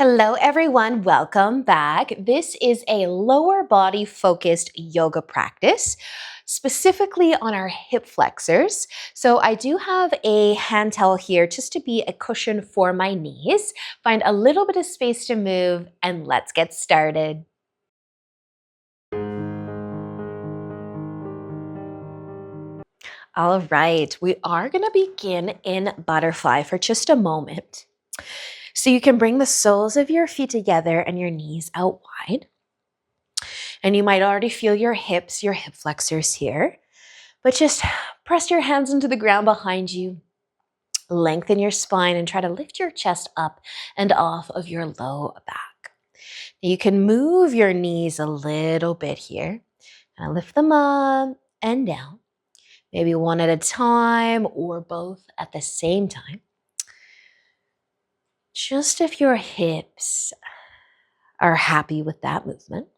Hello, everyone. Welcome back. This is a lower body focused yoga practice, specifically on our hip flexors. So I do have a hand towel here just to be a cushion for my knees. Find a little bit of space to move and let's get started. All right, we are going to begin in butterfly for just a moment. So you can bring the soles of your feet together and your knees out wide. And you might already feel your hips, your hip flexors here, but just press your hands into the ground behind you, lengthen your spine, and try to lift your chest up and off of your low back. You can move your knees a little bit here, and lift them up and down, maybe one at a time or both at the same time. Just if your hips are happy with that movement.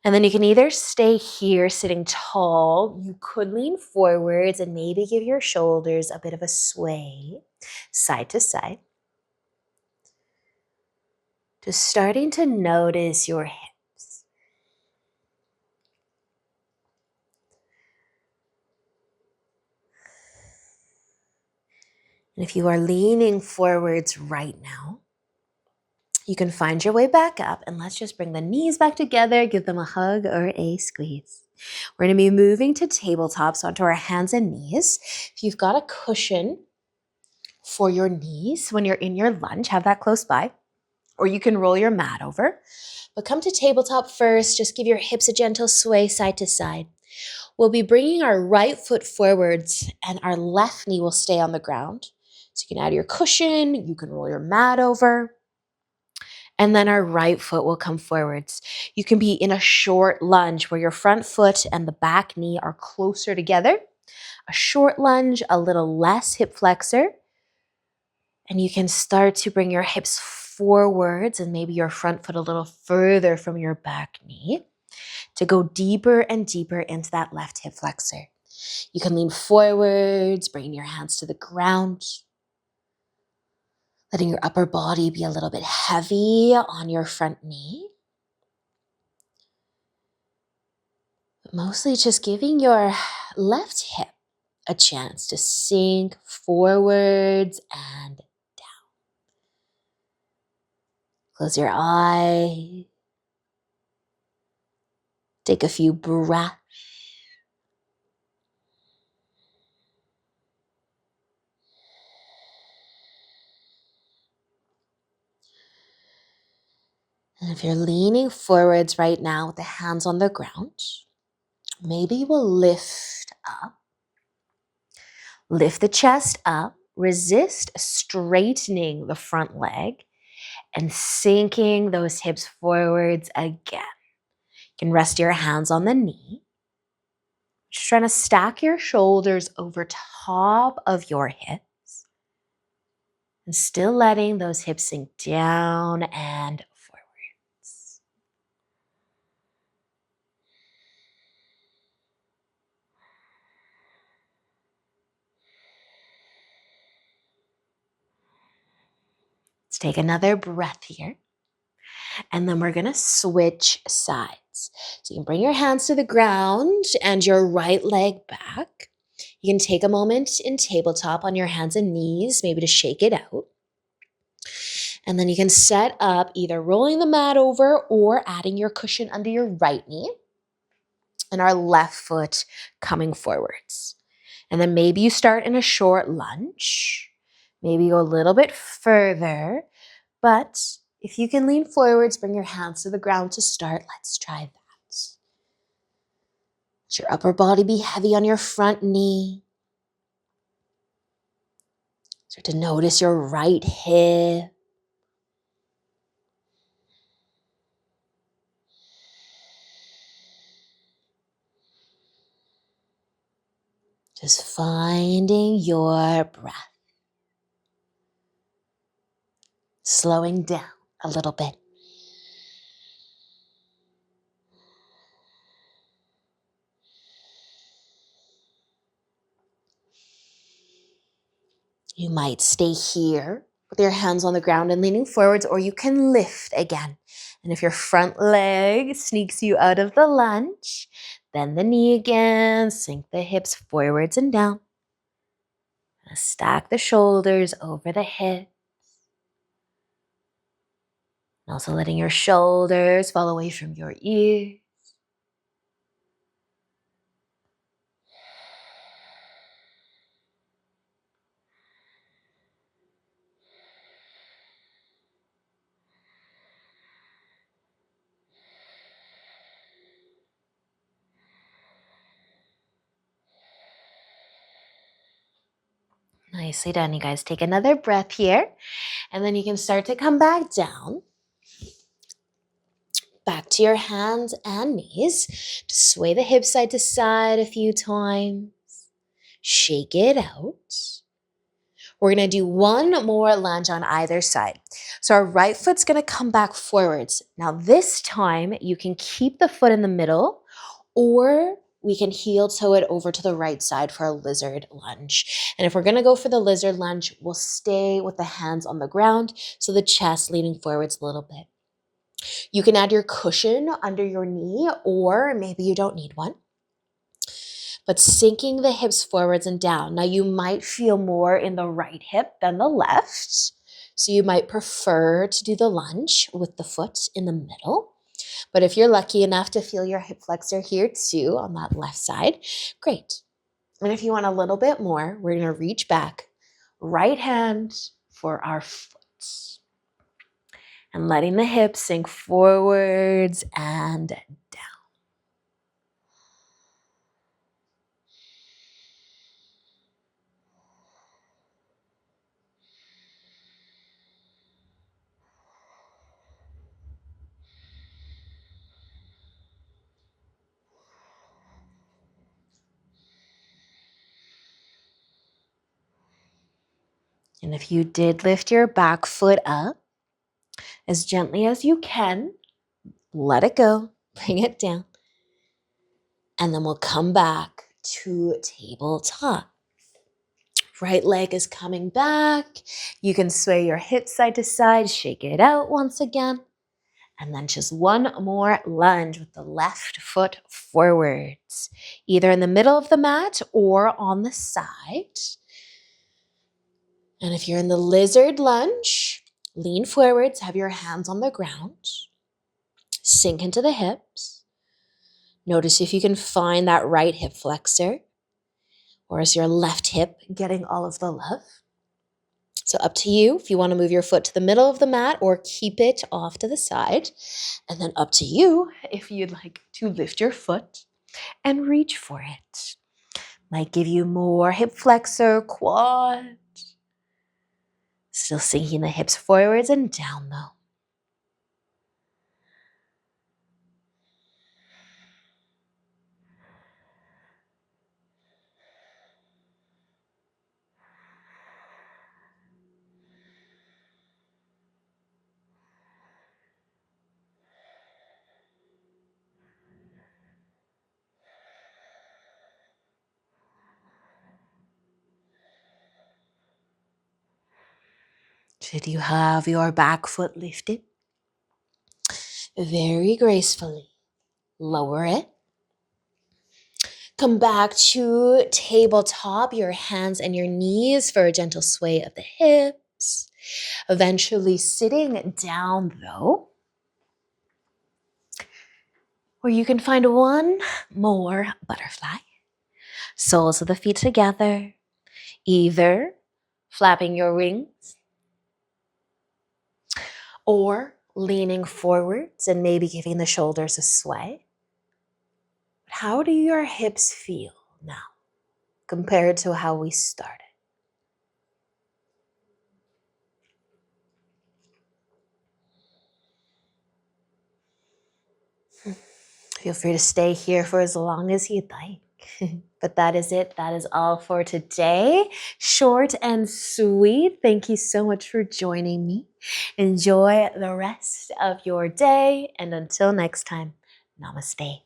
And then you can either stay here sitting tall, you could lean forwards and maybe give your shoulders a bit of a sway side to side. Just starting to notice your hips. And if you are leaning forwards right now, you can find your way back up, and let's just bring the knees back together, give them a hug or a squeeze. We're going to be moving to tabletop, so onto our hands and knees. If you've got a cushion for your knees when you're in your lunge, have that close by, or you can roll your mat over. But come to tabletop first, just give your hips a gentle sway side to side. We'll be bringing our right foot forwards and our left knee will stay on the ground. So you can add your cushion, you can roll your mat over, and then our right foot will come forwards. You can be in a short lunge where your front foot and the back knee are closer together. A short lunge, a little less hip flexor. And you can start to bring your hips forwards and maybe your front foot a little further from your back knee to go deeper and deeper into that left hip flexor. You can lean forwards, bringing your hands to the ground, letting your upper body be a little bit heavy on your front knee. But mostly just giving your left hip a chance to sink forwards and down. Close your eyes. Take a few breaths. And if you're leaning forwards right now with the hands on the ground, maybe we'll lift up. Lift the chest up. Resist straightening the front leg and sinking those hips forwards again. You can rest your hands on the knee. Just trying to stack your shoulders over top of your hips and still letting those hips sink down and forwards. Let's take another breath here. And then we're going to switch sides. So you can bring your hands to the ground and your right leg back. You can take a moment in tabletop on your hands and knees, maybe to shake it out. And then you can set up either rolling the mat over or adding your cushion under your right knee and our left foot coming forwards. And then maybe you start in a short lunge. Maybe go a little bit further, but if you can lean forwards, bring your hands to the ground to start. Let's try that. Let your upper body be heavy on your front knee. Start to notice your right hip. Just finding your breath. Slowing down a little bit. You might stay here with your hands on the ground and leaning forwards, or you can lift again. And if your front leg sneaks you out of the lunge, bend the knee again, sink the hips forwards and down. Stack the shoulders over the hips. Also letting your shoulders fall away from your ears. Nicely done, you guys. Take another breath here, and then you can start to come back down. Back to your hands and knees. Just sway the hips side to side a few times. Shake it out. We're going to do one more lunge on either side. So our right foot's going to come back forwards. Now this time you can keep the foot in the middle, or we can heel toe it over to the right side for a lizard lunge. And if we're going to go for the lizard lunge, we'll stay with the hands on the ground, so the chest leaning forwards a little bit. You can add your cushion under your knee, or maybe you don't need one. But sinking the hips forwards and down. Now you might feel more in the right hip than the left. So you might prefer to do the lunge with the foot in the middle. But if you're lucky enough to feel your hip flexor here too on that left side, great. And if you want a little bit more, we're going to reach back, right hand for our foot. And letting the hips sink forwards and down. And if you did lift your back foot up, as gently as you can, let it go, bring it down. And then we'll come back to tabletop. Right leg is coming back. You can sway your hips side to side, shake it out once again. And then just one more lunge with the left foot forwards, either in the middle of the mat or on the side. And if you're in the lizard lunge, lean forwards, have your hands on the ground, sink into the hips. Notice if you can find that right hip flexor, or is your left hip getting all of the love? So up to you if you want to move your foot to the middle of the mat or keep it off to the side. And then up to you if you'd like to lift your foot and reach for it. Might give you more hip flexor, quad. Still sinking the hips forwards and down though. Should you have your back foot lifted? Very gracefully, lower it. Come back to tabletop, your hands and your knees for a gentle sway of the hips. Eventually sitting down though, where you can find one more butterfly. Soles of the feet together, either flapping your wings or leaning forwards and maybe giving the shoulders a sway. How do your hips feel now compared to how we started? Feel free to stay here for as long as you'd like. But that is it. That is all for today. Short and sweet. Thank you so much for joining me. Enjoy the rest of your day. And until next time, namaste.